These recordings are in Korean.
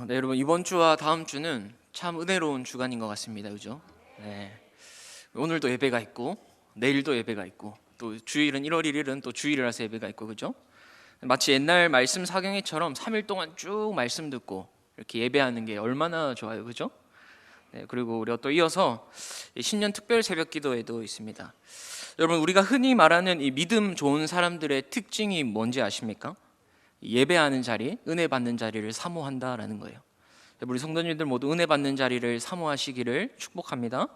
네, 여러분, 이번 주와 다음 주는 참 은혜로운 주간인 것 같습니다. 그죠? 네. 오늘도 예배가 있고 내일도 예배가 있고 또 주일은 1월 1일은 또 주일이라서 예배가 있고, 그죠? 마치 옛날 말씀 사경회처럼 3일 동안 쭉 말씀 듣고 이렇게 예배하는 게 얼마나 좋아요. 그죠? 네, 그리고 우리가 또 이어서 신년 특별 새벽 기도회도 있습니다. 여러분, 우리가 흔히 말하는 이 믿음 좋은 사람들의 특징이 뭔지 아십니까? 예배하는 자리, 은혜 받는 자리를 사모한다라는 거예요. 우리 성도님들 모두 은혜 받는 자리를 사모하시기를 축복합니다.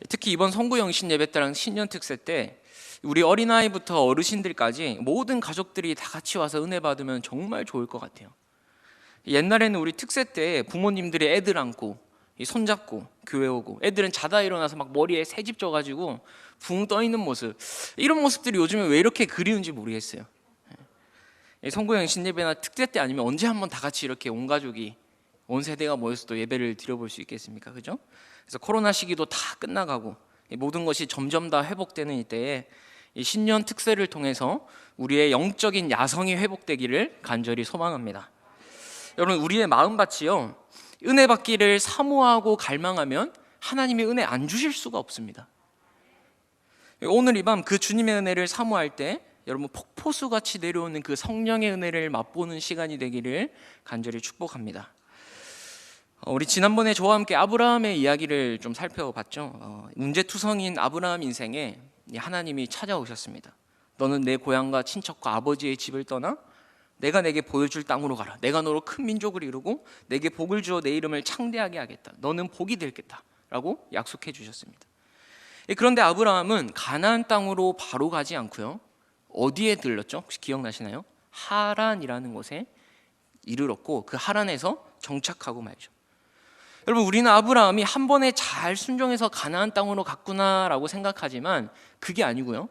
특히 이번 성구영신 예배 때랑 신년 특세 때 우리 어린아이부터 어르신들까지 모든 가족들이 다 같이 와서 은혜 받으면 정말 좋을 것 같아요. 옛날에는 우리 특세 때 부모님들이 애들 안고 손잡고 교회 오고, 애들은 자다 일어나서 막 머리에 새집 져가지고 붕 떠있는 모습, 이런 모습들이 요즘에 왜 이렇게 그리운지 모르겠어요. 성구영신 예배나 특세 때 아니면 언제 한번 다 같이 이렇게 온 가족이, 온 세대가 모여서 또 예배를 드려볼 수 있겠습니까? 그죠? 그래서 코로나 시기도 다 끝나가고 모든 것이 점점 다 회복되는 이때에 이 신년 특세를 통해서 우리의 영적인 야성이 회복되기를 간절히 소망합니다. 여러분, 우리의 마음밭이요, 은혜 받기를 사모하고 갈망하면 하나님이 은혜 안 주실 수가 없습니다. 오늘 이 밤 그 주님의 은혜를 사모할 때 여러분, 폭포수같이 내려오는 그 성령의 은혜를 맛보는 시간이 되기를 간절히 축복합니다. 우리 지난번에 저와 함께 아브라함의 이야기를 좀 살펴봤죠. 문제투성인 아브라함 인생에 하나님이 찾아오셨습니다. 너는 내 고향과 친척과 아버지의 집을 떠나 내가 내게 보여줄 땅으로 가라. 내가 너로 큰 민족을 이루고 내게 복을 주어 내 이름을 창대하게 하겠다. 너는 복이 되겠다 라고 약속해 주셨습니다. 그런데 아브라함은 가나안 땅으로 바로 가지 않고요, 어디에 들렀죠? 혹시 기억나시나요? 하란이라는 곳에 이르렀고 그 하란에서 정착하고 말죠. 여러분, 우리는 아브라함이 한 번에 잘 순종해서 가나안 땅으로 갔구나라고 생각하지만 그게 아니고요,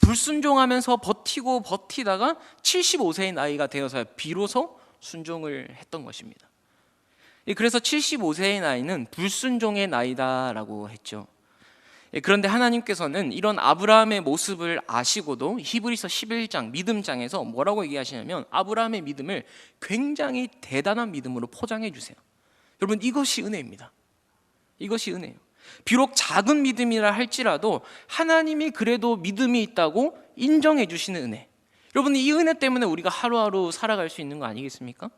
불순종하면서 버티고 버티다가 75세의 나이가 되어서 비로소 순종을 했던 것입니다. 그래서 75세의 나이는 불순종의 나이다라고 했죠. 그런데 하나님께서는 이런 아브라함의 모습을 아시고도 히브리서 11장 믿음장에서 뭐라고 얘기하시냐면 아브라함의 믿음을 굉장히 대단한 믿음으로 포장해 주세요. 여러분, 이것이 은혜입니다. 이것이 은혜예요. 비록 작은 믿음이라 할지라도 하나님이 그래도 믿음이 있다고 인정해 주시는 은혜. 여러분, 이 은혜 때문에 우리가 하루하루 살아갈 수 있는 거 아니겠습니까?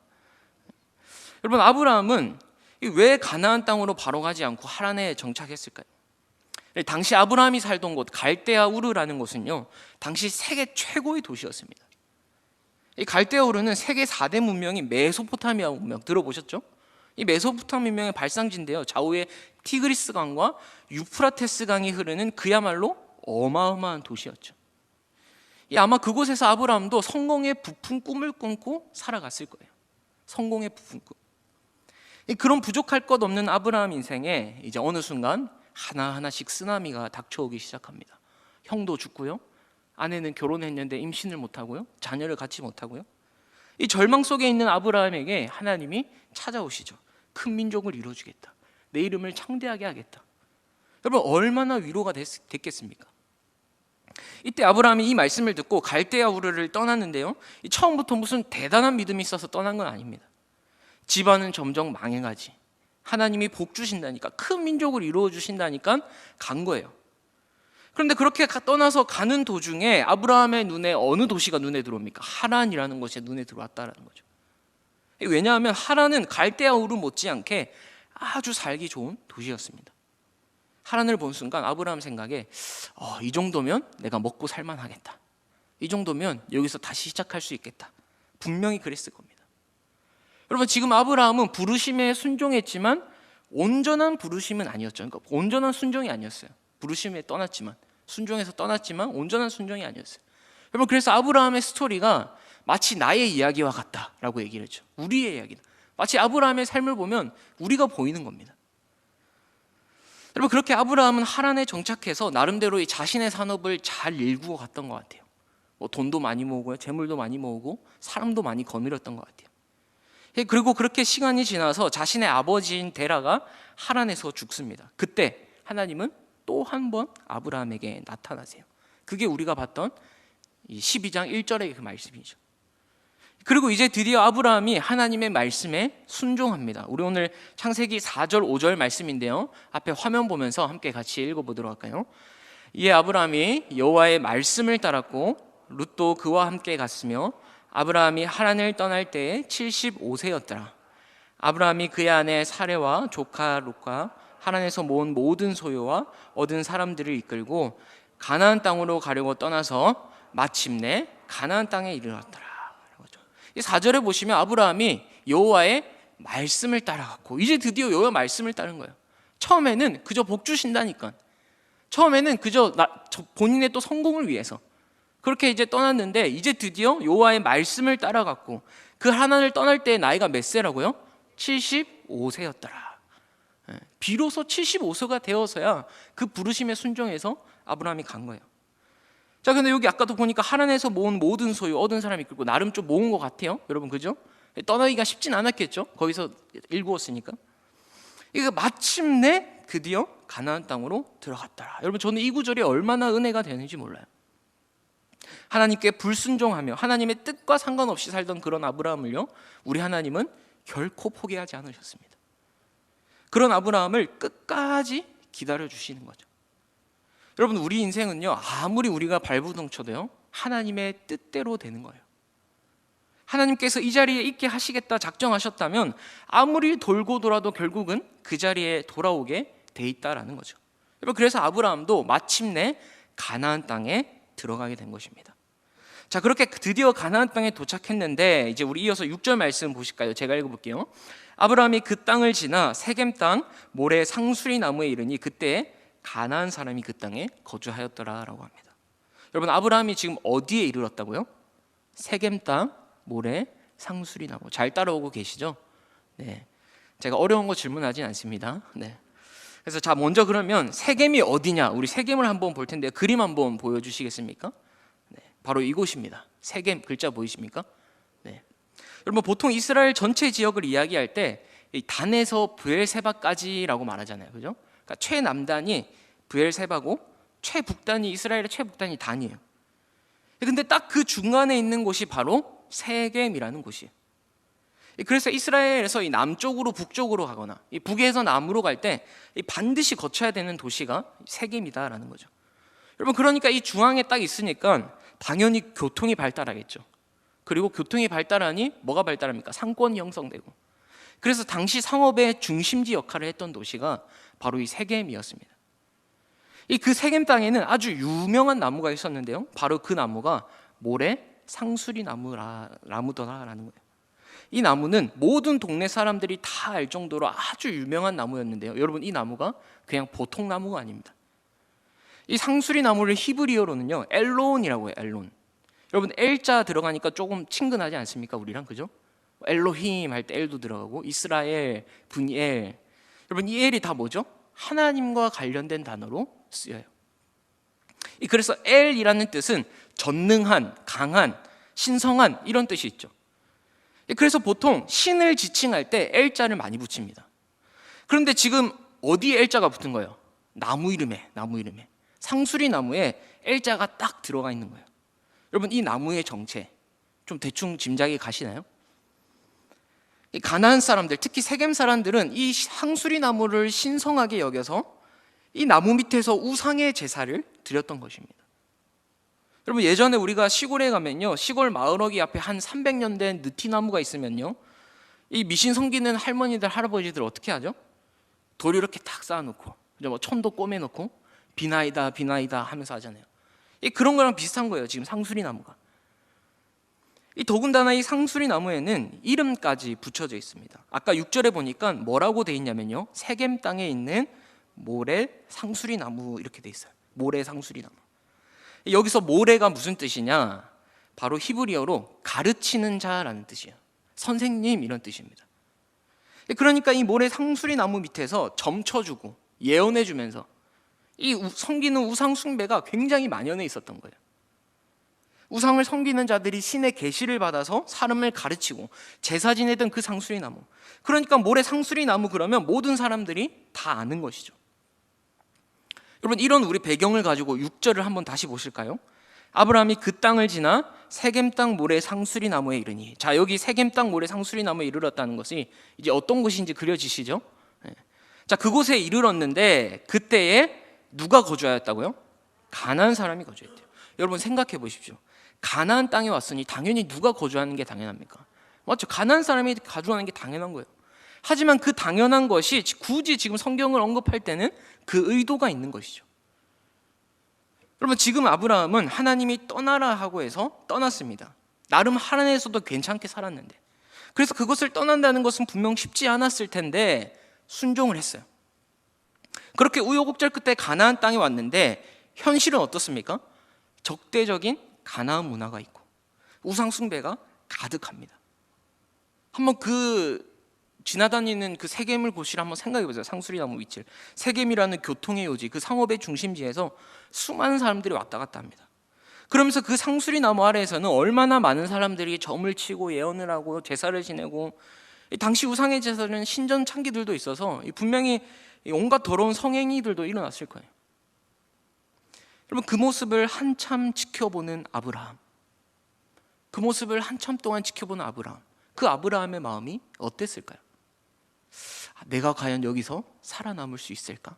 여러분, 아브라함은 왜 가나안 땅으로 바로 가지 않고 하란에 정착했을까요? 당시 아브라함이 살던 곳 갈대아 우르라는 곳은요, 당시 세계 최고의 도시였습니다. 이 갈대아 우르는 세계 4대 문명인 메소포타미아 문명 들어보셨죠? 이 메소포타미아 문명의 발상지인데요, 좌우에 티그리스 강과 유프라테스 강이 흐르는 그야말로 어마어마한 도시였죠. 아마 그곳에서 아브라함도 성공의 부푼 꿈을 꿈고 살아갔을 거예요. 성공의 부푼 꿈. 그런 부족할 것 없는 아브라함 인생에 이제 어느 순간 하나하나씩 쓰나미가 닥쳐오기 시작합니다. 형도 죽고요, 아내는 결혼했는데 임신을 못하고요, 자녀를 갖지 못하고요. 이 절망 속에 있는 아브라함에게 하나님이 찾아오시죠. 큰 민족을 이루어주겠다, 내 이름을 창대하게 하겠다. 여러분, 얼마나 위로가 됐겠습니까? 이때 아브라함이 이 말씀을 듣고 갈대아 우르를 떠났는데요, 처음부터 무슨 대단한 믿음이 있어서 떠난 건 아닙니다. 집안은 점점 망해가지, 하나님이 복 주신다니까, 큰 민족을 이루어 주신다니까 간 거예요. 그런데 그렇게 떠나서 가는 도중에 아브라함의 눈에 어느 도시가 눈에 들어옵니까? 하란이라는 곳에 눈에 들어왔다라는 거죠. 왜냐하면 하란은 갈대아 우르 못지않게 아주 살기 좋은 도시였습니다. 하란을 본 순간 아브라함 생각에 이 정도면 내가 먹고 살만하겠다, 이 정도면 여기서 다시 시작할 수 있겠다, 분명히 그랬을 겁니다. 여러분, 지금 아브라함은 부르심에 순종했지만 온전한 부르심은 아니었죠. 그러니까 온전한 순종이 아니었어요. 부르심에 떠났지만, 순종해서 떠났지만 온전한 순종이 아니었어요. 여러분, 그래서 아브라함의 스토리가 마치 나의 이야기와 같다라고 얘기를 했죠. 우리의 이야기다. 마치 아브라함의 삶을 보면 우리가 보이는 겁니다. 여러분, 그렇게 아브라함은 하란에 정착해서 나름대로 이 자신의 산업을 잘 일구어 갔던 것 같아요. 돈도 많이 모으고요, 재물도 많이 모으고 사람도 많이 거느렸던 것 같아요. 그리고 그렇게 시간이 지나서 자신의 아버지인 데라가 하란에서 죽습니다. 그때 하나님은 또 한 번 아브라함에게 나타나세요. 그게 우리가 봤던 12장 1절의 그 말씀이죠. 그리고 이제 드디어 아브라함이 하나님의 말씀에 순종합니다. 우리 오늘 창세기 4절 5절 말씀인데요, 앞에 화면 보면서 함께 같이 읽어보도록 할까요? 이에 아브라함이 여호와의 말씀을 따랐고 룻도 그와 함께 갔으며 아브라함이 하란을 떠날 때에 75세였더라. 아브라함이 그의 아내 사레와 조카 룻과 하란에서 모은 모든 소유와 얻은 사람들을 이끌고 가나안 땅으로 가려고 떠나서 마침내 가나안 땅에 이르렀더라. 이 4절에 보시면 아브라함이 여호와의 말씀을 따라갔고, 이제 드디어 여호와의 말씀을 따른 거예요. 처음에는 그저 복 주신다니까, 처음에는 그저 본인의 또 성공을 위해서 그렇게 이제 떠났는데, 이제 드디어 여호와의 말씀을 따라갔고, 그 하나님을 떠날 때의 나이가 몇 세라고요? 75세였더라. 비로소 75세가 되어서야 그 부르심에 순종해서 아브라함이 간 거예요. 자, 근데 여기 아까도 보니까 하란에서 모은 모든 소유 얻은 사람이 있고, 나름 좀 모은 것 같아요, 여러분, 그죠? 떠나기가 쉽진 않았겠죠, 거기서 일구었으니까. 이거 마침내 드디어 가나안 땅으로 들어갔더라. 여러분, 저는 이 구절이 얼마나 은혜가 되는지 몰라요. 하나님께 불순종하며 하나님의 뜻과 상관없이 살던 그런 아브라함을요, 우리 하나님은 결코 포기하지 않으셨습니다. 그런 아브라함을 끝까지 기다려 주시는 거죠. 여러분, 우리 인생은요, 아무리 우리가 발부둥쳐도요, 하나님의 뜻대로 되는 거예요. 하나님께서 이 자리에 있게 하시겠다 작정하셨다면 아무리 돌고 돌아도 결국은 그 자리에 돌아오게 돼 있다라는 거죠. 여러분, 그래서 아브라함도 마침내 가나안 땅에 들어가게 된 것입니다. 자, 그렇게 드디어 가나안 땅에 도착했는데, 이제 우리 이어서 6절 말씀 보실까요? 제가 읽어볼게요. 아브라함이 그 땅을 지나 세겜 땅 모래 상수리 나무에 이르니 그때 가나안 사람이 그 땅에 거주하였더라라고 합니다. 여러분, 아브라함이 지금 어디에 이르렀다고요? 세겜 땅 모래 상수리 나무. 잘 따라오고 계시죠? 네, 제가 어려운 거 질문하진 않습니다. 네. 그래서 자, 먼저 그러면 세겜이 어디냐, 우리 세겜을 한번 볼 텐데 그림 한번 보여주시겠습니까? 네, 바로 이곳입니다. 세겜 글자 보이십니까? 네. 여러분, 보통 이스라엘 전체 지역을 이야기할 때 이 단에서 브엘세바까지라고 말하잖아요, 그죠? 그러니까 최남단이 브엘세바고 최북단이, 이스라엘의 최북단이 단이에요. 근데 딱 그 중간에 있는 곳이 바로 세겜이라는 곳이에요. 그래서 이스라엘에서 이 남쪽으로 북쪽으로 가거나 이 북에서 남으로 갈 때 반드시 거쳐야 되는 도시가 세겜이다라는 거죠. 여러분, 그러니까 이 중앙에 딱 있으니까 당연히 교통이 발달하겠죠. 그리고 교통이 발달하니 뭐가 발달합니까? 상권이 형성되고. 그래서 당시 상업의 중심지 역할을 했던 도시가 바로 이 세겜이었습니다. 그 세겜 땅에는 아주 유명한 나무가 있었는데요, 바로 그 나무가 모래 상수리 나무더라라는 거예요. 이 나무는 모든 동네 사람들이 다 알 정도로 아주 유명한 나무였는데요, 여러분, 이 나무가 그냥 보통 나무가 아닙니다. 이 상수리 나무를 히브리어로는요 엘론이라고 해요. 엘론. 여러분, 엘자 들어가니까 조금 친근하지 않습니까, 우리랑? 그죠? 엘로힘 할 때 엘도 들어가고, 이스라엘, 분이엘. 여러분, 이 엘이 다 뭐죠? 하나님과 관련된 단어로 쓰여요. 그래서 엘이라는 뜻은 전능한, 강한, 신성한, 이런 뜻이 있죠. 그래서 보통 신을 지칭할 때 엘자를 많이 붙입니다. 그런데 지금 어디에 엘자가 붙은 거예요? 나무 이름에 상수리 나무에 엘자가 딱 들어가 있는 거예요. 여러분, 이 나무의 정체 좀 대충 짐작이 가시나요? 이 가나안 사람들, 특히 세겜 사람들은 이 상수리 나무를 신성하게 여겨서 이 나무 밑에서 우상의 제사를 드렸던 것입니다. 여러분, 예전에 우리가 시골에 가면요, 시골 마을어기 앞에 한 300년 된 느티나무가 있으면요, 이 미신 섬기는 할머니들, 할아버지들 어떻게 하죠? 돌 이렇게 탁 쌓아놓고, 뭐 천도 꼬매놓고 비나이다 비나이다 하면서 하잖아요. 그런 거랑 비슷한 거예요, 지금 상수리 나무가. 더군다나 이 상수리 나무에는 이름까지 붙여져 있습니다. 아까 6절에 보니까 뭐라고 돼 있냐면요, 세겜 땅에 있는 모래 상수리 나무 이렇게 돼 있어요. 모래 상수리 나무. 여기서 모래가 무슨 뜻이냐, 바로 히브리어로 가르치는 자라는 뜻이에요. 선생님, 이런 뜻입니다. 그러니까 이 모래 상수리 나무 밑에서 점쳐주고 예언해주면서 이 섬기는 우상 숭배가 굉장히 만연해 있었던 거예요. 우상을 섬기는 자들이 신의 계시를 받아서 사람을 가르치고 제사 지내던 그 상수리 나무. 그러니까 모래 상수리 나무 그러면 모든 사람들이 다 아는 것이죠. 여러분, 이런 우리 배경을 가지고 6절을 한번 다시 보실까요? 아브라함이 그 땅을 지나 세겜 땅 모래 상수리 나무에 이르니. 자, 여기 세겜 땅 모래 상수리 나무에 이르렀다는 것이 이제 어떤 곳인지 그려지시죠? 예. 자, 그곳에 이르렀는데 그때에 누가 거주하였다고요? 가나안 사람이 거주했대요. 여러분 생각해 보십시오. 가나안 땅에 왔으니 당연히 누가 거주하는 게 당연합니까? 맞죠? 가나안 사람이 거주하는 게 당연한 거예요. 하지만 그 당연한 것이 굳이 지금 성경을 언급할 때는 그 의도가 있는 것이죠. 여러분 지금 아브라함은 하나님이 떠나라 하고 해서 떠났습니다. 나름 하란에서도 괜찮게 살았는데, 그래서 그것을 떠난다는 것은 분명 쉽지 않았을 텐데 순종을 했어요. 그렇게 우여곡절 끝에 가나안 땅에 왔는데 현실은 어떻습니까? 적대적인 가나안 문화가 있고 우상 숭배가 가득합니다. 한번 그 지나다니는 그 세겜을 고시를 한번 생각해 보세요. 상수리나무 위치를. 세겜이라는 교통의 요지, 그 상업의 중심지에서 수많은 사람들이 왔다 갔다 합니다. 그러면서 그 상수리나무 아래에서는 얼마나 많은 사람들이 점을 치고 예언을 하고 제사를 지내고, 당시 우상의 제사는 신전 창기들도 있어서 분명히 온갖 더러운 성행위들도 일어났을 거예요. 여러분 그 모습을 한참 지켜보는 아브라함, 그 모습을 한참 동안 지켜보는 아브라함, 그 아브라함의 마음이 어땠을까요? 내가 과연 여기서 살아남을 수 있을까?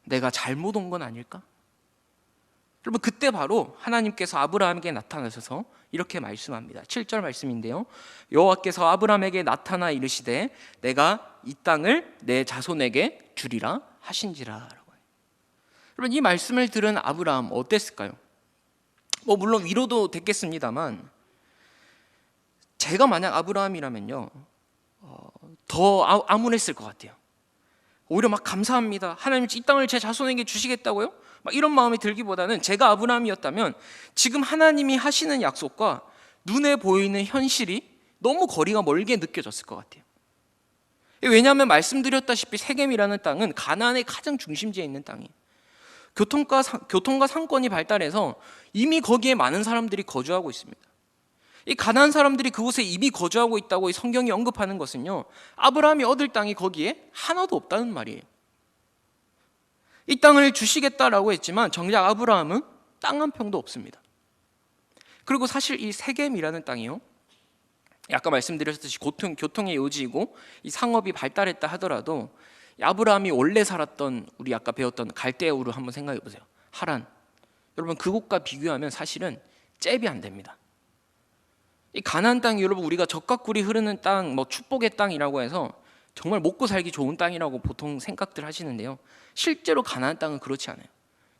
내가 잘못 온 건 아닐까? 여러분 그때 바로 하나님께서 아브라함에게 나타나셔서 이렇게 말씀합니다. 7절 말씀인데요, 여호와께서 아브라함에게 나타나 이르시되 내가 이 땅을 내 자손에게 주리라 하신지라 라고 해요. 여러분 이 말씀을 들은 아브라함 어땠을까요? 물론 위로도 됐겠습니다만, 제가 만약 아브라함이라면요 더 암울했을 것 같아요. 오히려 막 감사합니다, 하나님 이 땅을 제 자손에게 주시겠다고요? 막 이런 마음이 들기보다는 제가 아브라함이었다면 지금 하나님이 하시는 약속과 눈에 보이는 현실이 너무 거리가 멀게 느껴졌을 것 같아요. 왜냐하면 말씀드렸다시피 세겜이라는 땅은 가나안의 가장 중심지에 있는 땅이에요. 교통과 상권이 발달해서 이미 거기에 많은 사람들이 거주하고 있습니다. 이 가나안 사람들이 그곳에 이미 거주하고 있다고 이 성경이 언급하는 것은요, 아브라함이 얻을 땅이 거기에 하나도 없다는 말이에요. 이 땅을 주시겠다라고 했지만 정작 아브라함은 땅 한 평도 없습니다. 그리고 사실 이 세겜이라는 땅이요, 아까 말씀드렸듯이 교통의 요지이고 이 상업이 발달했다 하더라도 아브라함이 원래 살았던, 우리 아까 배웠던 갈대우를 한번 생각해 보세요. 하란. 여러분 그곳과 비교하면 사실은 잽이 안 됩니다. 이 가나안 땅이 여러분 우리가 젖과 꿀이 흐르는 땅, 축복의 땅이라고 해서 정말 먹고 살기 좋은 땅이라고 보통 생각들 하시는데요, 실제로 가나안 땅은 그렇지 않아요.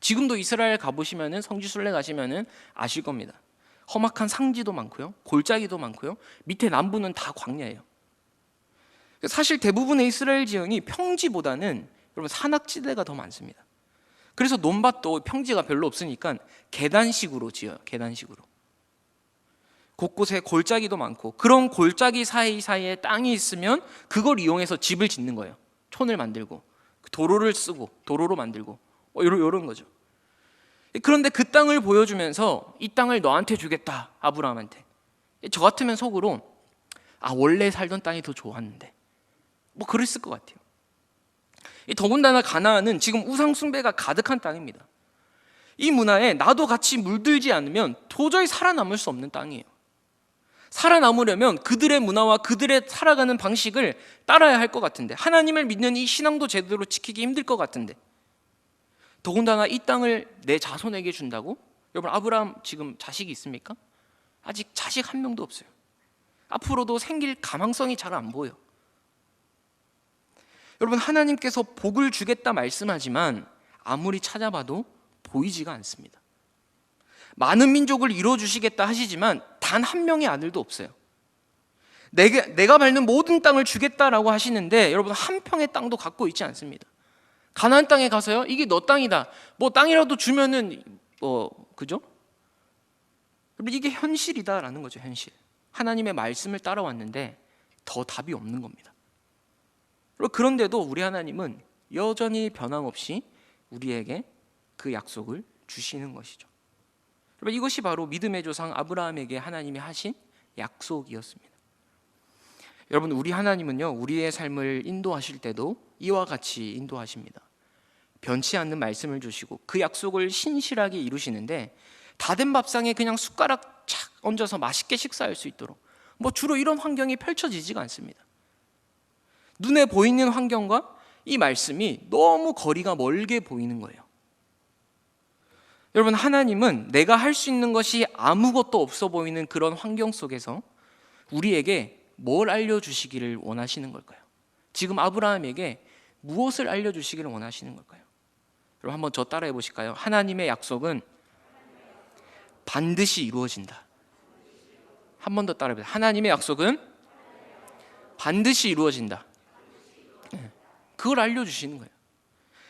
지금도 이스라엘 가보시면은, 성지순례 가시면은 아실 겁니다. 험악한 상지도 많고요, 골짜기도 많고요, 밑에 남부는 다 광야예요. 사실 대부분의 이스라엘 지형이 평지보다는 여러분 산악지대가 더 많습니다. 그래서 논밭도 평지가 별로 없으니까 계단식으로 지어요. 계단식으로. 곳곳에 골짜기도 많고, 그런 골짜기 사이사이에 땅이 있으면 그걸 이용해서 집을 짓는 거예요. 촌을 만들고 도로를 쓰고 도로로 만들고 이런 거죠. 그런데 그 땅을 보여주면서 이 땅을 너한테 주겠다, 아브라함한테. 저 같으면 속으로 원래 살던 땅이 더 좋았는데 그랬을 것 같아요. 더군다나 가나안은 지금 우상 숭배가 가득한 땅입니다. 이 문화에 나도 같이 물들지 않으면 도저히 살아남을 수 없는 땅이에요. 살아남으려면 그들의 문화와 그들의 살아가는 방식을 따라야 할 것 같은데, 하나님을 믿는 이 신앙도 제대로 지키기 힘들 것 같은데, 더군다나 이 땅을 내 자손에게 준다고? 여러분 아브라함 지금 자식이 있습니까? 아직 자식 한 명도 없어요. 앞으로도 생길 가망성이 잘 안 보여. 여러분 하나님께서 복을 주겠다 말씀하지만 아무리 찾아봐도 보이지가 않습니다. 많은 민족을 이루어주시겠다 하시지만 단 한 명의 아들도 없어요. 내가 밟는 모든 땅을 주겠다라고 하시는데 여러분 한 평의 땅도 갖고 있지 않습니다. 가나안 땅에 가서요, 이게 너 땅이다, 땅이라도 주면은 그죠? 여러분 이게 현실이다라는 거죠. 현실. 하나님의 말씀을 따라왔는데 더 답이 없는 겁니다. 그런데도 우리 하나님은 여전히 변함없이 우리에게 그 약속을 주시는 것이죠. 여러분 이것이 바로 믿음의 조상 아브라함에게 하나님이 하신 약속이었습니다. 여러분 우리 하나님은요, 우리의 삶을 인도하실 때도 이와 같이 인도하십니다. 변치 않는 말씀을 주시고 그 약속을 신실하게 이루시는데, 다 된 밥상에 그냥 숟가락 착 얹어서 맛있게 식사할 수 있도록 주로 이런 환경이 펼쳐지지가 않습니다. 눈에 보이는 환경과 이 말씀이 너무 거리가 멀게 보이는 거예요. 여러분, 하나님은 내가 할 수 있는 것이 아무것도 없어 보이는 그런 환경 속에서 우리에게 뭘 알려주시기를 원하시는 걸까요? 지금 아브라함에게 무엇을 알려주시기를 원하시는 걸까요? 여러분, 한번 저 따라해 보실까요? 하나님의 약속은 반드시 이루어진다. 한 번 더 따라해 보세요. 하나님의 약속은 반드시 이루어진다. 그걸 알려주시는 거예요.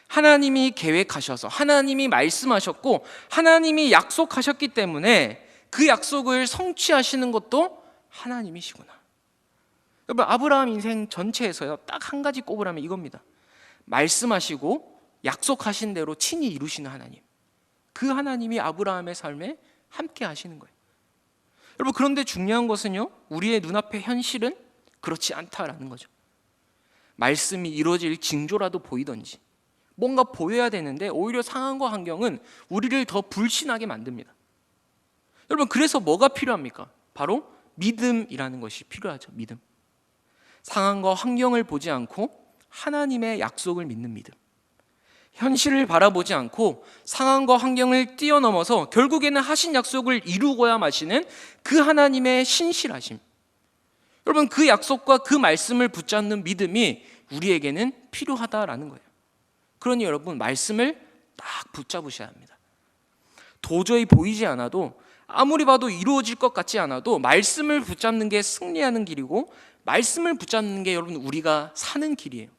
하나님이 계획하셔서 하나님이 말씀하셨고 하나님이 약속하셨기 때문에 그 약속을 성취하시는 것도 하나님이시구나. 여러분, 아브라함 인생 전체에서요, 딱 한 가지 꼽으라면 이겁니다. 말씀하시고 약속하신 대로 친히 이루시는 하나님, 그 하나님이 아브라함의 삶에 함께 하시는 거예요. 여러분, 그런데 중요한 것은요, 우리의 눈앞의 현실은 그렇지 않다라는 거죠. 말씀이 이루어질 징조라도 보이던지 뭔가 보여야 되는데 오히려 상황과 환경은 우리를 더 불신하게 만듭니다. 여러분, 그래서 뭐가 필요합니까? 바로 믿음이라는 것이 필요하죠. 믿음. 상황과 환경을 보지 않고 하나님의 약속을 믿는 믿음. 현실을 바라보지 않고 상황과 환경을 뛰어넘어서 결국에는 하신 약속을 이루고야 마시는 그 하나님의 신실하심. 여러분, 그 약속과 그 말씀을 붙잡는 믿음이 우리에게는 필요하다라는 거예요. 그러니 여러분, 말씀을 딱 붙잡으셔야 합니다. 도저히 보이지 않아도, 아무리 봐도 이루어질 것 같지 않아도 말씀을 붙잡는 게 승리하는 길이고, 말씀을 붙잡는 게 여러분 우리가 사는 길이에요.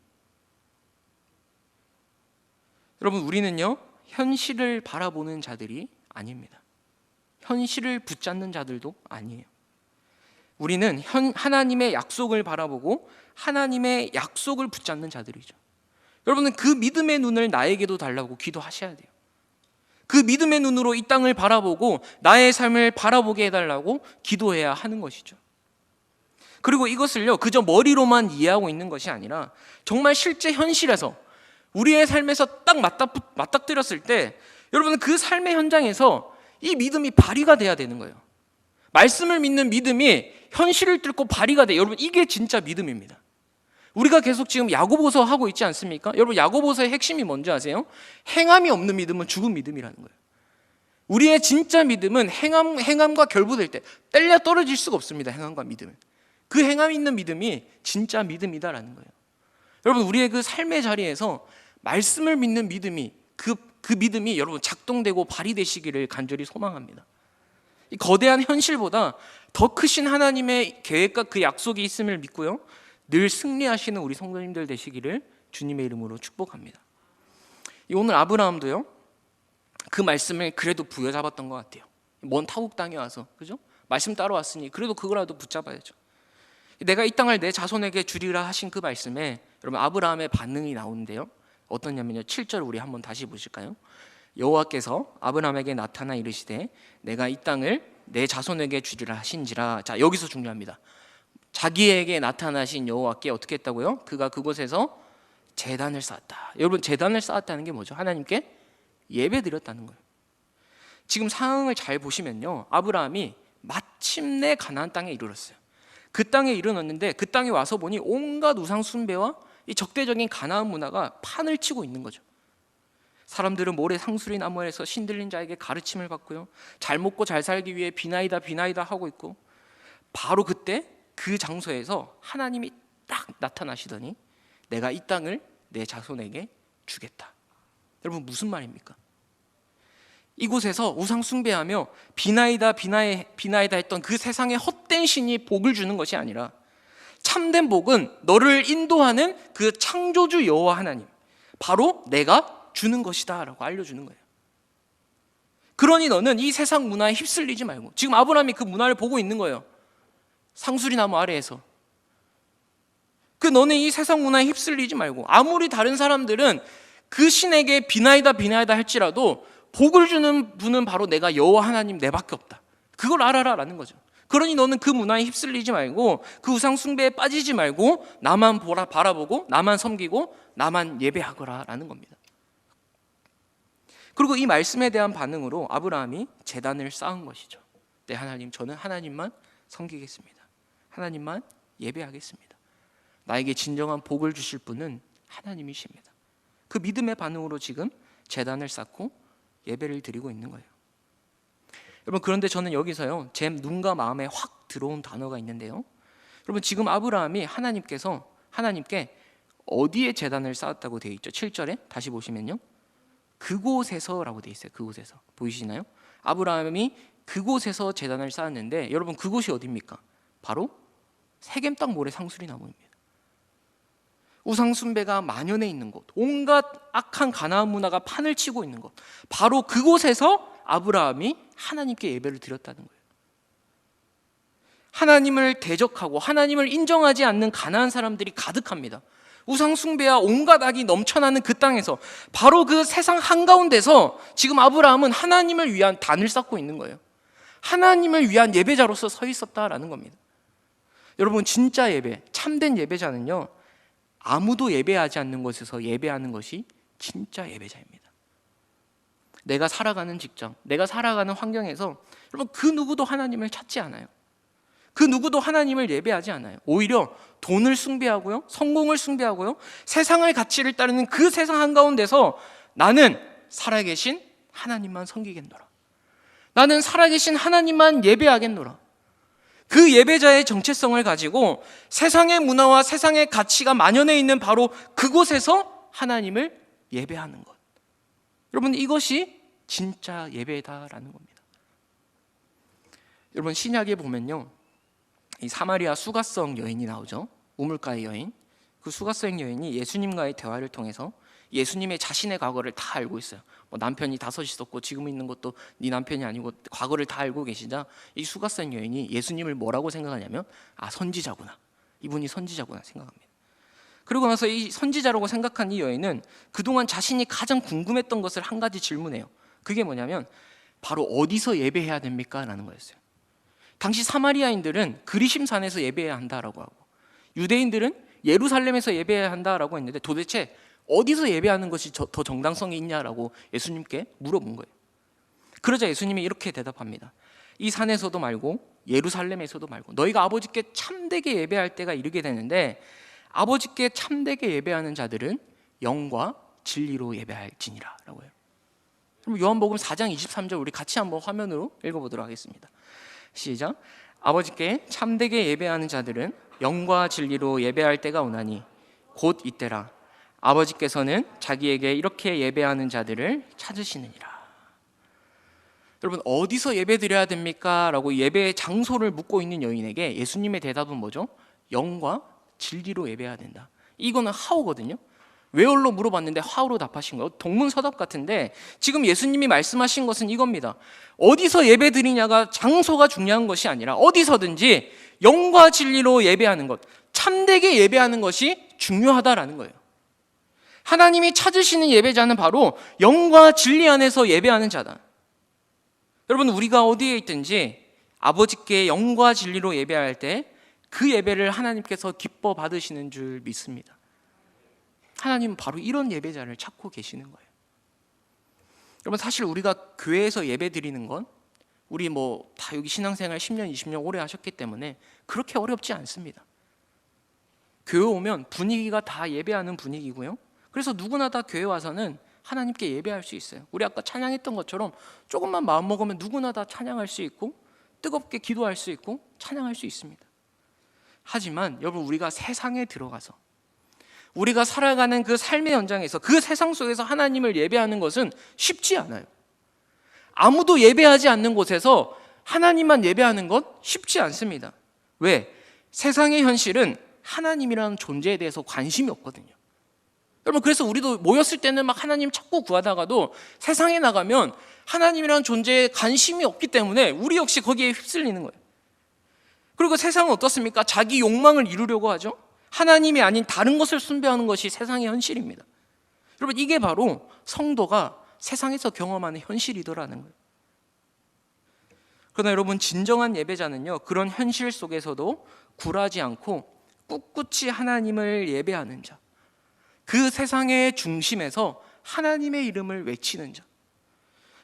여러분, 우리는요, 현실을 바라보는 자들이 아닙니다. 현실을 붙잡는 자들도 아니에요. 우리는 하나님의 약속을 바라보고 하나님의 약속을 붙잡는 자들이죠. 여러분은 그 믿음의 눈을 나에게도 달라고 기도하셔야 돼요. 그 믿음의 눈으로 이 땅을 바라보고 나의 삶을 바라보게 해달라고 기도해야 하는 것이죠. 그리고 이것을요, 그저 머리로만 이해하고 있는 것이 아니라 정말 실제 현실에서 우리의 삶에서 딱 맞닥뜨렸을 때 여러분은 그 삶의 현장에서 이 믿음이 발휘가 돼야 되는 거예요. 말씀을 믿는 믿음이 현실을 뚫고 발휘가 돼요. 여러분, 이게 진짜 믿음입니다. 우리가 계속 지금 야고보서 하고 있지 않습니까? 여러분, 야고보서의 핵심이 뭔지 아세요? 행함이 없는 믿음은 죽은 믿음이라는 거예요. 우리의 진짜 믿음은 행함과 결부될 때 뗄려 떨어질 수가 없습니다. 행함과 믿음은. 그 행함이 있는 믿음이 진짜 믿음이다라는 거예요. 여러분, 우리의 그 삶의 자리에서 말씀을 믿는 믿음이 그 믿음이 여러분 작동되고 발휘되시기를 간절히 소망합니다. 이 거대한 현실보다 더 크신 하나님의 계획과 그 약속이 있음을 믿고요, 늘 승리하시는 우리 성도님들 되시기를 주님의 이름으로 축복합니다. 오늘 아브라함도요, 그 말씀을 그래도 부여잡았던 것 같아요. 먼 타국 땅에 와서, 그죠? 말씀 따라왔으니 그래도 그거라도 붙잡아야죠. 내가 이 땅을 내 자손에게 주리라 하신 그 말씀에 여러분 아브라함의 반응이 나오는데요, 어떠냐면요, 7절 우리 한번 다시 보실까요? 여호와께서 아브라함에게 나타나 이르시되 내가 이 땅을 내 자손에게 주리라 하신지라. 자, 여기서 중요합니다. 자기에게 나타나신 여호와께 어떻게 했다고요? 그가 그곳에서 제단을 쌓았다. 여러분, 제단을 쌓았다는 게 뭐죠? 하나님께 예배드렸다는 거예요. 지금 상황을 잘 보시면요, 아브라함이 마침내 가나안 땅에 이르렀어요. 그 땅에 이르렀는데 그 땅에 와서 보니 온갖 우상 숭배와 이 적대적인 가나안 문화가 판을 치고 있는 거죠. 사람들은 모래 상수리 나무에서 신들린 자에게 가르침을 받고요, 잘 먹고 잘 살기 위해 비나이다 하고 있고, 바로 그때 그 장소에서 하나님이 딱 나타나시더니 내가 이 땅을 내 자손에게 주겠다. 여러분, 무슨 말입니까? 이곳에서 우상 숭배하며 비나이다 했던 그 세상의 헛된 신이 복을 주는 것이 아니라 참된 복은 너를 인도하는 그 창조주 여호와 하나님, 바로 내가 주는 것이다 라고 알려주는 거예요. 그러니 너는 이 세상 문화에 휩쓸리지 말고, 지금 아브라함이 그 문화를 보고 있는 거예요. 상수리 나무 아래에서. 너는 이 세상 문화에 휩쓸리지 말고, 아무리 다른 사람들은 그 신에게 비나이다 할지라도 복을 주는 분은 바로 내가 여호와 하나님 내밖에 없다. 그걸 알아라 라는 거죠. 그러니 너는 그 문화에 휩쓸리지 말고, 그 우상 숭배에 빠지지 말고 나만 바라보고 나만 섬기고 나만 예배하거라 라는 겁니다. 그리고 이 말씀에 대한 반응으로 아브라함이 제단을 쌓은 것이죠. 네, 하나님, 저는 하나님만 섬기겠습니다. 하나님만 예배하겠습니다. 나에게 진정한 복을 주실 분은 하나님이십니다. 그 믿음의 반응으로 지금 제단을 쌓고 예배를 드리고 있는 거예요. 여러분, 그런데 저는 여기서요, 제 눈과 마음에 확 들어온 단어가 있는데요. 여러분, 지금 아브라함이 하나님께 어디에 제단을 쌓았다고 되어 있죠? 7절에 다시 보시면요, 그곳에서라고 되어 있어요. 그곳에서 보이시나요? 아브라함이 그곳에서 제단을 쌓았는데, 여러분, 그곳이 어디입니까? 바로 세겜 땅 모래 상수리 나무입니다. 우상 숭배가 만연해 있는 곳, 온갖 악한 가나안 문화가 판을 치고 있는 곳, 바로 그곳에서 아브라함이 하나님께 예배를 드렸다는 거예요. 하나님을 대적하고 하나님을 인정하지 않는 가나안 사람들이 가득합니다. 우상 숭배와 온갖 악이 넘쳐나는 그 땅에서, 바로 그 세상 한가운데서 지금 아브라함은 하나님을 위한 단을 쌓고 있는 거예요. 하나님을 위한 예배자로서 서 있었다라는 겁니다. 여러분, 진짜 예배, 참된 예배자는요, 아무도 예배하지 않는 곳에서 예배하는 것이 진짜 예배자입니다. 내가 살아가는 직장, 내가 살아가는 환경에서 여러분, 그 누구도 하나님을 찾지 않아요. 그 누구도 하나님을 예배하지 않아요. 오히려 돈을 숭배하고요, 성공을 숭배하고요, 세상의 가치를 따르는 그 세상 한가운데서 나는 살아계신 하나님만 섬기겠노라, 나는 살아계신 하나님만 예배하겠노라. 그 예배자의 정체성을 가지고 세상의 문화와 세상의 가치가 만연해 있는 바로 그곳에서 하나님을 예배하는 것, 여러분, 이것이 진짜 예배다라는 겁니다. 여러분, 신약에 보면요, 이 사마리아 수가성 여인이 나오죠. 우물가의 여인. 그 수가성 여인이 예수님과의 대화를 통해서 예수님의 자신의 과거를 다 알고 있어요. 남편이 5 있었고 지금 있는 것도 네 남편이 아니고 과거를 다 알고 계시자 이 수가성 여인이 예수님을 뭐라고 생각하냐면, 선지자구나, 이분이 선지자구나 생각합니다. 그리고 나서 이 선지자라고 생각한 이 여인은 그동안 자신이 가장 궁금했던 것을 한 가지 질문해요. 그게 뭐냐면, 바로 어디서 예배해야 됩니까? 라는 거였어요. 당시 사마리아인들은 그리심산에서 예배해야 한다라고 하고, 유대인들은 예루살렘에서 예배해야 한다라고 했는데, 도대체 어디서 예배하는 것이 더 정당성이 있냐라고 예수님께 물어본 거예요. 그러자 예수님이 이렇게 대답합니다. 이 산에서도 말고 예루살렘에서도 말고 너희가 아버지께 참되게 예배할 때가 이르게 되는데, 아버지께 참되게 예배하는 자들은 영과 진리로 예배할지니라 라고 해요. 그럼 요한복음 4장 23절 우리 같이 한번 화면으로 읽어보도록 하겠습니다. 시작. 아버지께 참되게 예배하는 자들은 영과 진리로 예배할 때가 오나니 곧 이때라. 아버지께서는 자기에게 이렇게 예배하는 자들을 찾으시느니라. 여러분, 어디서 예배 드려야 됩니까? 라고 예배의 장소를 묻고 있는 여인에게 예수님의 대답은 뭐죠? 영과 진리로 예배해야 된다. 이거는 하우거든요. 웨얼로 물어봤는데 하우로 답하신 거예요. 동문서답 같은데 지금 예수님이 말씀하신 것은 이겁니다. 어디서 예배 드리냐가 장소가 중요한 것이 아니라 어디서든지 영과 진리로 예배하는 것, 참되게 예배하는 것이 중요하다라는 거예요. 하나님이 찾으시는 예배자는 바로 영과 진리 안에서 예배하는 자다. 여러분, 우리가 어디에 있든지 아버지께 영과 진리로 예배할 때 그 예배를 하나님께서 기뻐 받으시는 줄 믿습니다. 하나님은 바로 이런 예배자를 찾고 계시는 거예요. 여러분, 사실 우리가 교회에서 예배 드리는 건 우리 다 여기 신앙생활 10년, 20년 오래 하셨기 때문에 그렇게 어렵지 않습니다. 교회 오면 분위기가 다 예배하는 분위기고요. 그래서 누구나 다 교회 와서는 하나님께 예배할 수 있어요. 우리 아까 찬양했던 것처럼 조금만 마음 먹으면 누구나 다 찬양할 수 있고 뜨겁게 기도할 수 있고 찬양할 수 있습니다. 하지만 여러분, 우리가 세상에 들어가서 우리가 살아가는 그 삶의 현장에서 그 세상 속에서 하나님을 예배하는 것은 쉽지 않아요. 아무도 예배하지 않는 곳에서 하나님만 예배하는 것 쉽지 않습니다. 왜? 세상의 현실은 하나님이라는 존재에 대해서 관심이 없거든요. 여러분, 그래서 우리도 모였을 때는 막 하나님 찾고 구하다가도 세상에 나가면 하나님이라는 존재에 관심이 없기 때문에 우리 역시 거기에 휩쓸리는 거예요. 그리고 세상은 어떻습니까? 자기 욕망을 이루려고 하죠. 하나님이 아닌 다른 것을 숭배하는 것이 세상의 현실입니다. 여러분, 이게 바로 성도가 세상에서 경험하는 현실이더라는 거예요. 그러나 여러분, 진정한 예배자는요, 그런 현실 속에서도 굴하지 않고 꿋꿋이 하나님을 예배하는 자, 그 세상의 중심에서 하나님의 이름을 외치는 자,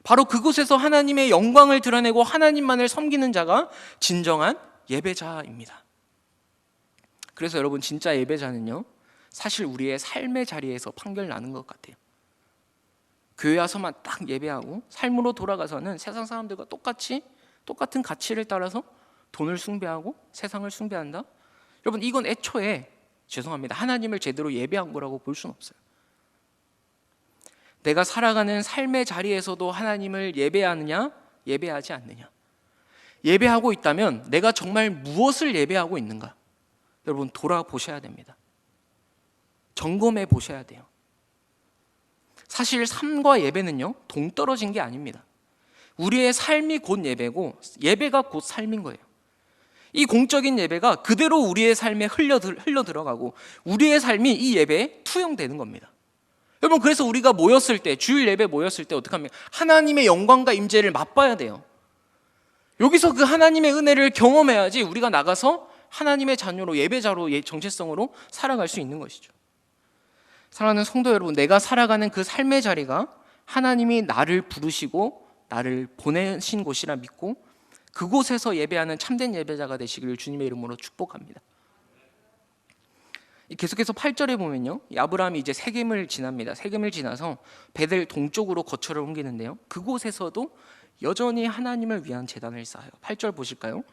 바로 그곳에서 하나님의 영광을 드러내고 하나님만을 섬기는 자가 진정한 예배자입니다. 그래서 여러분, 진짜 예배자는요, 사실 우리의 삶의 자리에서 판결 나는 것 같아요. 교회 와서만 딱 예배하고 삶으로 돌아가서는 세상 사람들과 똑같은 가치를 따라서 돈을 숭배하고 세상을 숭배한다? 여러분, 이건 애초에 죄송합니다, 하나님을 제대로 예배한 거라고 볼 수는 없어요. 내가 살아가는 삶의 자리에서도 하나님을 예배하느냐, 예배하지 않느냐. 예배하고 있다면 내가 정말 무엇을 예배하고 있는가? 여러분, 돌아보셔야 됩니다. 점검해 보셔야 돼요. 사실 삶과 예배는요, 동떨어진 게 아닙니다. 우리의 삶이 곧 예배고 예배가 곧 삶인 거예요. 이 공적인 예배가 그대로 우리의 삶에 흘러 들어가고 우리의 삶이 이 예배에 투영되는 겁니다. 여러분, 그래서 우리가 모였을 때, 주일 예배 모였을 때 어떻게 합니까? 하나님의 영광과 임재를 맛봐야 돼요. 여기서 그 하나님의 은혜를 경험해야지 우리가 나가서 하나님의 자녀로, 예배자로, 정체성으로 살아갈 수 있는 것이죠. 사랑하는 성도 여러분, 내가 살아가는 그 삶의 자리가 하나님이 나를 부르시고 나를 보내신 곳이라 믿고 그곳에서 예배하는 참된 예배자가 되시기를 주님의 이름으로 축복합니다. 계속해서 8절에 보면요, 아브라함이 이제 세겜을 지납니다. 세겜을 지나서 베델 동쪽으로 거처를 옮기는데요, 그곳에서도 여전히 하나님을 위한 제단을 쌓아요. 8절 보실까요?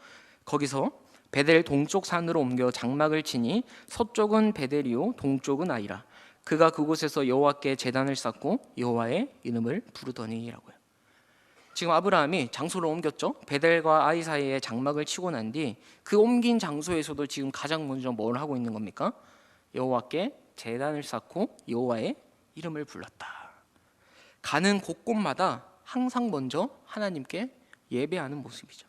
거기서 베델 동쪽 산으로 옮겨 장막을 치니 서쪽은 베델이요 동쪽은 아이라. 그가 그곳에서 여호와께 제단을 쌓고 여호와의 이름을 부르더니라고요. 지금 아브라함이 장소를 옮겼죠. 베델과 아이 사이에 장막을 치고 난 뒤 그 옮긴 장소에서도 지금 가장 먼저 뭘 하고 있는 겁니까? 여호와께 제단을 쌓고 여호와의 이름을 불렀다. 가는 곳곳마다 항상 먼저 하나님께 예배하는 모습이죠.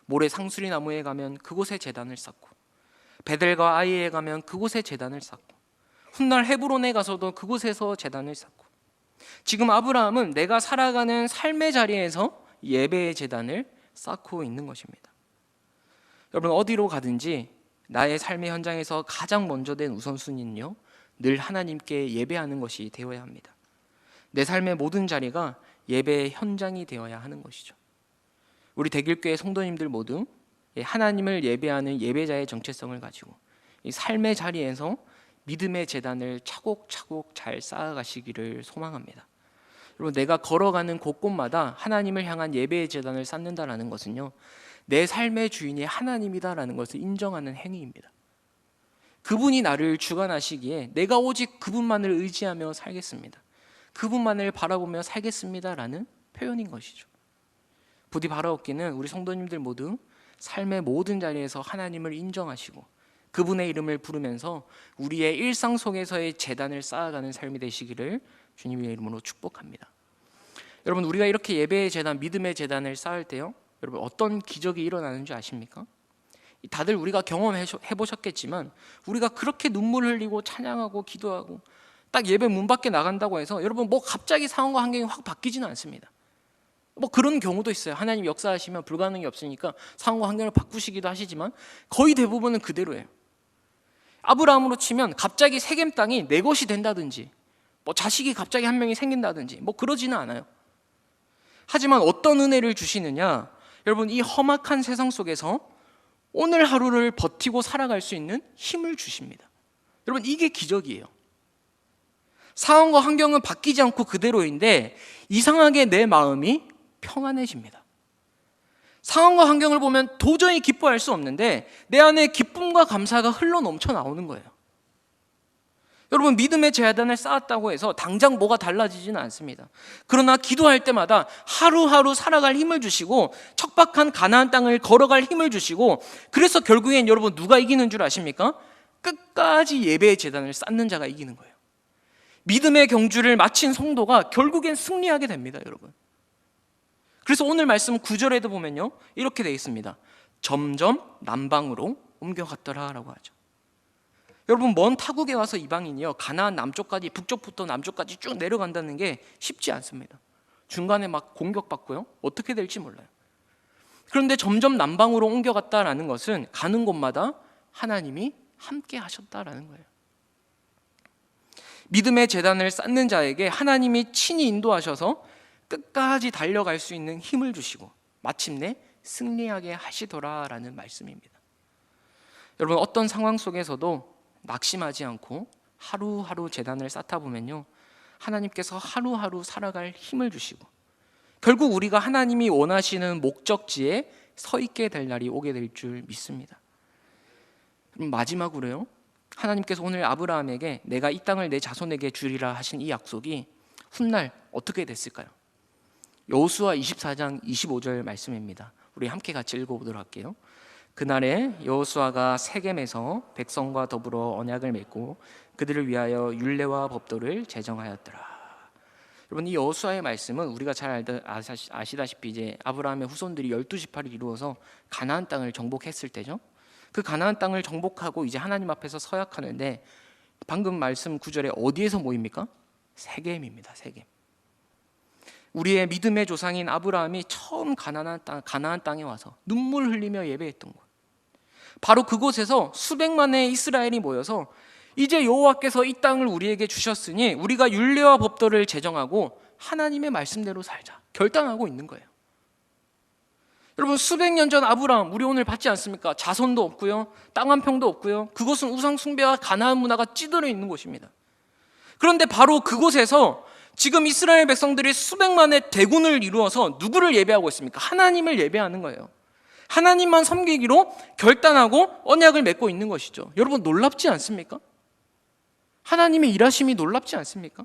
모래 상수리 나무에 가면 그곳에 제단을 쌓고, 베델과 아이에 가면 그곳에 제단을 쌓고, 훗날 헤브론에 가서도 그곳에서 제단을 쌓고, 지금 아브라함은 내가 살아가는 삶의 자리에서 예배의 제단을 쌓고 있는 것입니다. 여러분, 어디로 가든지 나의 삶의 현장에서 가장 먼저 된 우선순위는요, 늘 하나님께 예배하는 것이 되어야 합니다. 내 삶의 모든 자리가 예배의 현장이 되어야 하는 것이죠. 우리 대길교회 성도님들 모두 하나님을 예배하는 예배자의 정체성을 가지고 이 삶의 자리에서 믿음의 제단을 차곡차곡 잘 쌓아가시기를 소망합니다. 여러분, 내가 걸어가는 곳곳마다 하나님을 향한 예배의 제단을 쌓는다는 것은요, 내 삶의 주인이 하나님이다라는 것을 인정하는 행위입니다. 그분이 나를 주관하시기에 내가 오직 그분만을 의지하며 살겠습니다, 그분만을 바라보며 살겠습니다라는 표현인 것이죠. 부디 바라옵기는 우리 성도님들 모두 삶의 모든 자리에서 하나님을 인정하시고 그분의 이름을 부르면서 우리의 일상 속에서의 제단을 쌓아가는 삶이 되시기를 주님의 이름으로 축복합니다. 여러분, 우리가 이렇게 예배의 제단, 믿음의 제단을 쌓을 때요, 여러분, 어떤 기적이 일어나는 줄 아십니까? 다들 우리가 경험해 보셨겠지만 우리가 그렇게 눈물 흘리고 찬양하고 기도하고 딱 예배 문 밖에 나간다고 해서 여러분, 뭐 갑자기 상황과 환경이 확 바뀌지는 않습니다. 뭐 그런 경우도 있어요. 하나님 역사하시면 불가능이 없으니까 상황과 환경을 바꾸시기도 하시지만 거의 대부분은 그대로예요. 아브라함으로 치면 갑자기 세겜 땅이 내 것이 된다든지, 뭐 자식이 갑자기 한 명이 생긴다든지 뭐 그러지는 않아요. 하지만 어떤 은혜를 주시느냐, 여러분, 이 험악한 세상 속에서 오늘 하루를 버티고 살아갈 수 있는 힘을 주십니다. 여러분, 이게 기적이에요. 상황과 환경은 바뀌지 않고 그대로인데 이상하게 내 마음이 평안해집니다. 상황과 환경을 보면 도저히 기뻐할 수 없는데 내 안에 기쁨과 감사가 흘러 넘쳐 나오는 거예요. 여러분, 믿음의 제단을 쌓았다고 해서 당장 뭐가 달라지지는 않습니다. 그러나 기도할 때마다 하루하루 살아갈 힘을 주시고 척박한 가나안 땅을 걸어갈 힘을 주시고, 그래서 결국엔 여러분, 누가 이기는 줄 아십니까? 끝까지 예배의 제단을 쌓는 자가 이기는 거예요. 믿음의 경주를 마친 성도가 결국엔 승리하게 됩니다, 여러분. 그래서 오늘 말씀 9절에도 보면요, 이렇게 되어 있습니다. 점점 남방으로 옮겨갔더라라고 하죠. 여러분, 먼 타국에 와서 이방인이요, 가나안 남쪽까지, 북쪽부터 남쪽까지 쭉 내려간다는 게 쉽지 않습니다. 중간에 막 공격받고요, 어떻게 될지 몰라요. 그런데 점점 남방으로 옮겨갔다라는 것은 가는 곳마다 하나님이 함께 하셨다라는 거예요. 믿음의 제단을 쌓는 자에게 하나님이 친히 인도하셔서 끝까지 달려갈 수 있는 힘을 주시고 마침내 승리하게 하시더라라는 말씀입니다. 여러분, 어떤 상황 속에서도 낙심하지 않고 하루하루 제단을 쌓다 보면요, 하나님께서 하루하루 살아갈 힘을 주시고 결국 우리가 하나님이 원하시는 목적지에 서 있게 될 날이 오게 될 줄 믿습니다. 그럼 마지막으로요, 하나님께서 오늘 아브라함에게 내가 이 땅을 내 자손에게 주리라 하신 이 약속이 훗날 어떻게 됐을까요? 여호수아 24장 25절 말씀입니다. 우리 함께 같이 읽어보도록 할게요. 그날에 여호수아가 세겜에서 백성과 더불어 언약을 맺고 그들을 위하여 율례와 법도를 제정하였더라. 여러분, 이 여호수아의 말씀은 우리가 잘 아시다시피 이제 아브라함의 후손들이 12지파를 이루어서 가나안 땅을 정복했을 때죠. 그 가나안 땅을 정복하고 이제 하나님 앞에서 서약하는데 방금 말씀 9절에 어디에서 모입니까? 세겜입니다. 세겜. 우리의 믿음의 조상인 아브라함이 처음 가나안 땅에 와서 눈물 흘리며 예배했던 곳, 바로 그곳에서 수백만의 이스라엘이 모여서 이제 여호와께서 이 땅을 우리에게 주셨으니 우리가 율례와 법도를 제정하고 하나님의 말씀대로 살자 결단하고 있는 거예요. 여러분, 수백 년 전 아브라함, 우리 오늘 받지 않습니까? 자손도 없고요, 땅 한 평도 없고요. 그곳은 우상 숭배와 가나안 문화가 찌들어 있는 곳입니다. 그런데 바로 그곳에서 지금 이스라엘 백성들이 수백만의 대군을 이루어서 누구를 예배하고 있습니까? 하나님을 예배하는 거예요. 하나님만 섬기기로 결단하고 언약을 맺고 있는 것이죠. 여러분, 놀랍지 않습니까? 하나님의 일하심이 놀랍지 않습니까?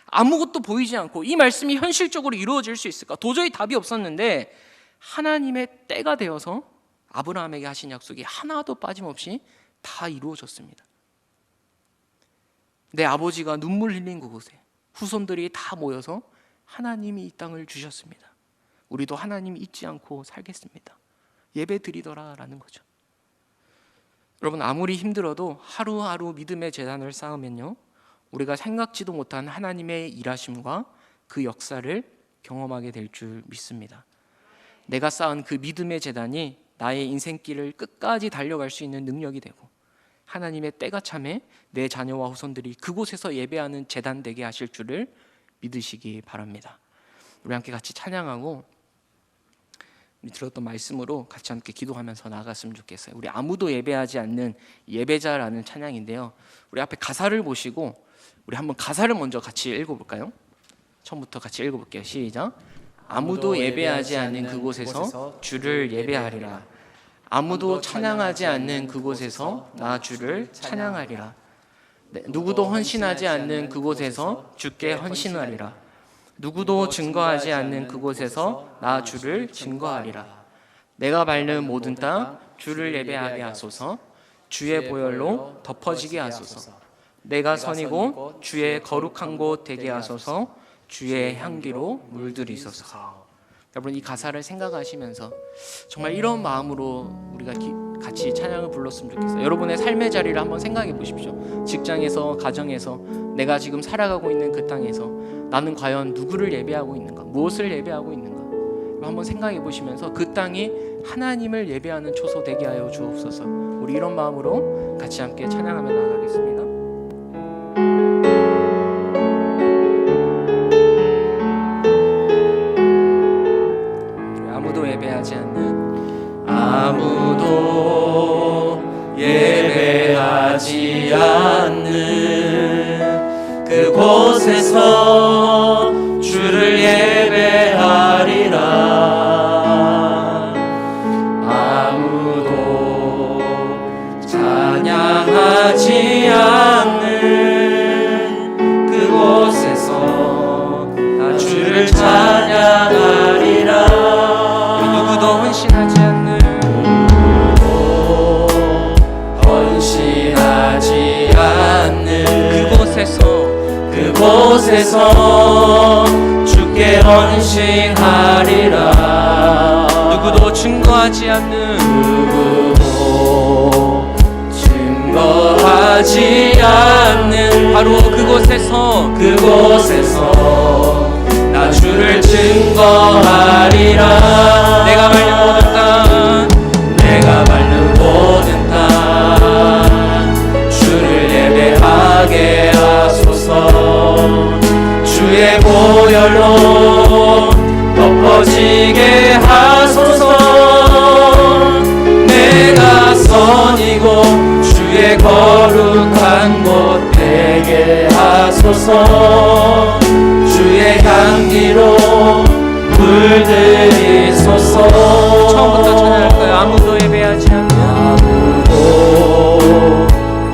아무것도 보이지 않고 이 말씀이 현실적으로 이루어질 수 있을까? 도저히 답이 없었는데 하나님의 때가 되어서 아브라함에게 하신 약속이 하나도 빠짐없이 다 이루어졌습니다. 내 아버지가 눈물 흘린 그곳에 후손들이 다 모여서 하나님이 이 땅을 주셨습니다. 우리도 하나님 잊지 않고 살겠습니다. 예배 드리더라라는 거죠. 여러분, 아무리 힘들어도 하루하루 믿음의 제단을 쌓으면요, 우리가 생각지도 못한 하나님의 일하심과 그 역사를 경험하게 될 줄 믿습니다. 내가 쌓은 그 믿음의 제단이 나의 인생길을 끝까지 달려갈 수 있는 능력이 되고 하나님의 때가 참에 내 자녀와 후손들이 그곳에서 예배하는 제단 되게 하실 줄을 믿으시기 바랍니다. 우리 함께 같이 찬양하고 우리 들었던 말씀으로 같이 함께 기도하면서 나아갔으면 좋겠어요. 우리 아무도 예배하지 않는 예배자라는 찬양인데요, 우리 앞에 가사를 보시고 우리 한번 가사를 먼저 같이 읽어볼까요? 처음부터 같이 읽어볼게요. 시작. 아무도 예배하지 않는 그곳에서 주를 예배하리라. 아무도 찬양하지 않는 그곳에서 나 주를 찬양하리라. 누구도 헌신하지 않는 그곳에서 주께 헌신하리라. 누구도 증거하지 않는 그곳에서 나 주를 증거하리라. 내가 밟는 모든 땅 주를 예배하게 하소서. 주의 보혈로 덮어지게 하소서. 내가 선이고 주의 거룩한 곳 되게 하소서. 주의 향기로 물들이소서. 여러분, 이 가사를 생각하시면서 정말 이런 마음으로 우리가 같이 찬양을 불렀으면 좋겠어요. 여러분의 삶의 자리를 한번 생각해 보십시오. 직장에서, 가정에서, 내가 지금 살아가고 있는 그 땅에서 나는 과연 누구를 예배하고 있는가, 무엇을 예배하고 있는가, 한번 생각해 보시면서 그 땅이 하나님을 예배하는 초소 되게 하여 주옵소서. 우리 이런 마음으로 같이 함께 찬양하며 나아가겠습니다. 아무도 예배하지 않는 그곳에서 주를 예배하리라. 아무도 찬양하지 않는 그곳에서 나 주를 찬양하리라. 누구도 헌신하지 않는 그곳에서 주께 헌신하리라. 누구도 증거하지 않는 바로 그곳에서 나 주를 증거하리라. 내가 밟는 모든 땅 주를 예배하게 하소서. 주의 보혈로 덮어지게 하소서. 내가 선이고 주의 거룩한 곳 되게 하소서. 주의 향기로 물들이소서. 처음부터 찬양할까요? 아무도 예배하지 않는, 아무도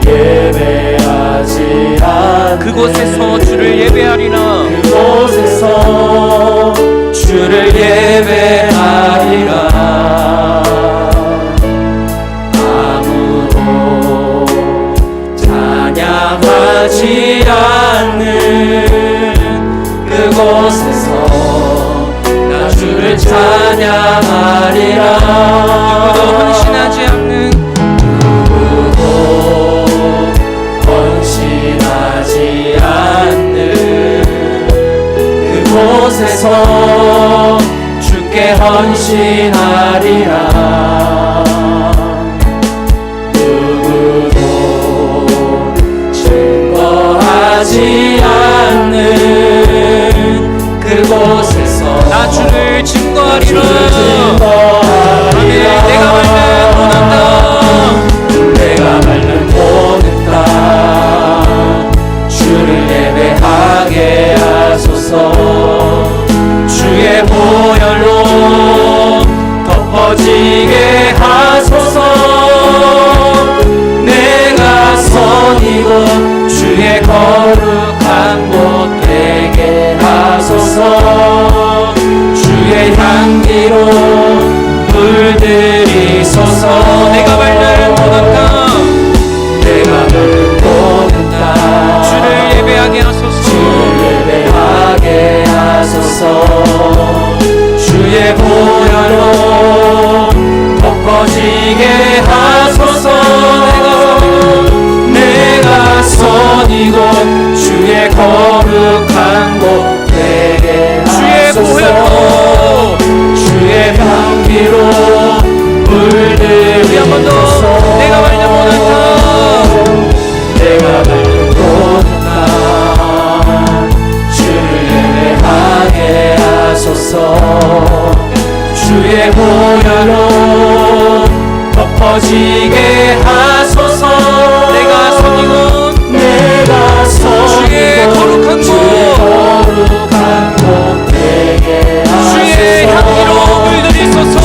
예배하지 않는 그곳에서 주를 예배하리라. 그곳에서 주를 예배하리라. 아무도 찬양하지 않는 그곳에서 나 주를 찬양하리라. 누구도 헌신하지 않는, 누구도 헌신하지 않는 그곳에서 주께 헌신하리라. 누구도 증거하지 않는 그곳에서 나 주를 증거하리라. 아멘. 내가 말는 보는 땅, 내가 말는 보는 땅 주를 예배하게 하소서. 주의 보혈로 덮어지게 하소서. 내가 선이고 주의 거룩한 곳 되게 하소서. 주의 향기로 물들이소서. 내가 말는 보는 땅, 내가 말는 보는 땅 주를 예배하게 하소서. 주를 예배하게 하소서. 주의 보혈로 덮어지게 하소서. 내가 선이고 주의 거룩한 곳 되게 주의 하소서. 보혈로, 주의 향기로 물들이소서. 우리 한 번 더. 내가 말는 보는 땅, 내가 말는 보는 땅 주를 예배하게 하소서. 주의 보혈로 덮어지게 하소서. 내가 선이고 내가 선이고 주의 거룩한 곳, 거룩한 곳 되게 하소서. 주의 향기로 물들이소서.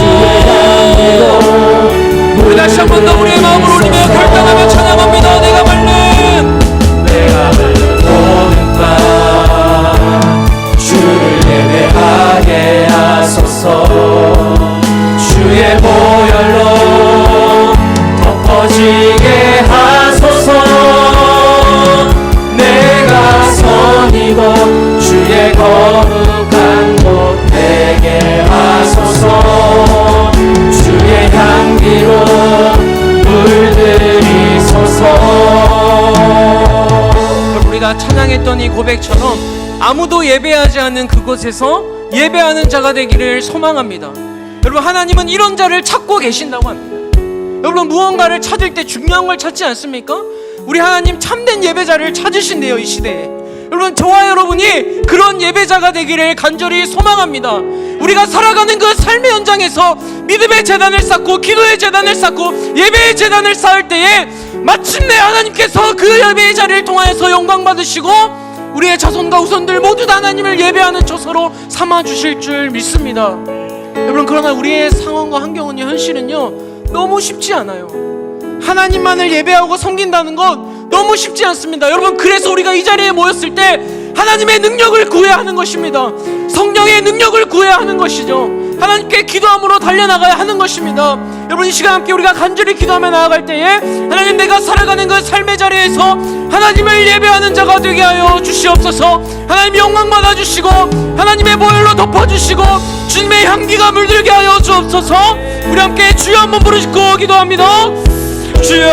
우리 다시 한 번 더 우리의 마음을 올리며 결단하며 찬양합니다. 내가 말는 보는 땅 주를 예배하게 하소서. 주의 보혈로 덮어지게 하소서. 내가 선이고 주의 거룩한 곳 되게 하소서. 주의 향기로 물들이소서. 우리가 찬양했던 이 고백처럼 아무도 예배하지 않는 그곳에서 예배하는 자가 되기를 소망합니다. 여러분, 하나님은 이런 자를 찾고 계신다고 합니다. 여러분, 무언가를 찾을 때 중요한 걸 찾지 않습니까? 우리 하나님 참된 예배자를 찾으신대요, 이 시대에. 여러분, 저와 여러분이 그런 예배자가 되기를 간절히 소망합니다. 우리가 살아가는 그 삶의 현장에서 믿음의 재단을 쌓고 기도의 재단을 쌓고 예배의 재단을 쌓을 때에 마침내 하나님께서 그 예배의 자리를 통하여서 영광 받으시고 우리의 자손과 후손들 모두 다 하나님을 예배하는 처소로 삼아주실 줄 믿습니다. 여러분, 그러나 우리의 상황과 환경은요, 현실은요 너무 쉽지 않아요. 하나님만을 예배하고 섬긴다는 것 너무 쉽지 않습니다. 여러분, 그래서 우리가 이 자리에 모였을 때 하나님의 능력을 구해야 하는 것입니다. 성령의 능력을 구해야 하는 것이죠. 하나님께 기도함으로 달려나가야 하는 것입니다. 여러분, 이 시간 함께 우리가 간절히 기도하며 나아갈 때에 하나님, 내가 살아가는 그 삶의 자리에서 하나님을 예배하는 자가 되게 하여 주시옵소서. 하나님 영광 받아주시고 하나님의 보혈로 덮어주시고 주님의 향기가 물들게 하여 주옵소서. 우리 함께 주여 한번 부르시고 기도합니다. 주여.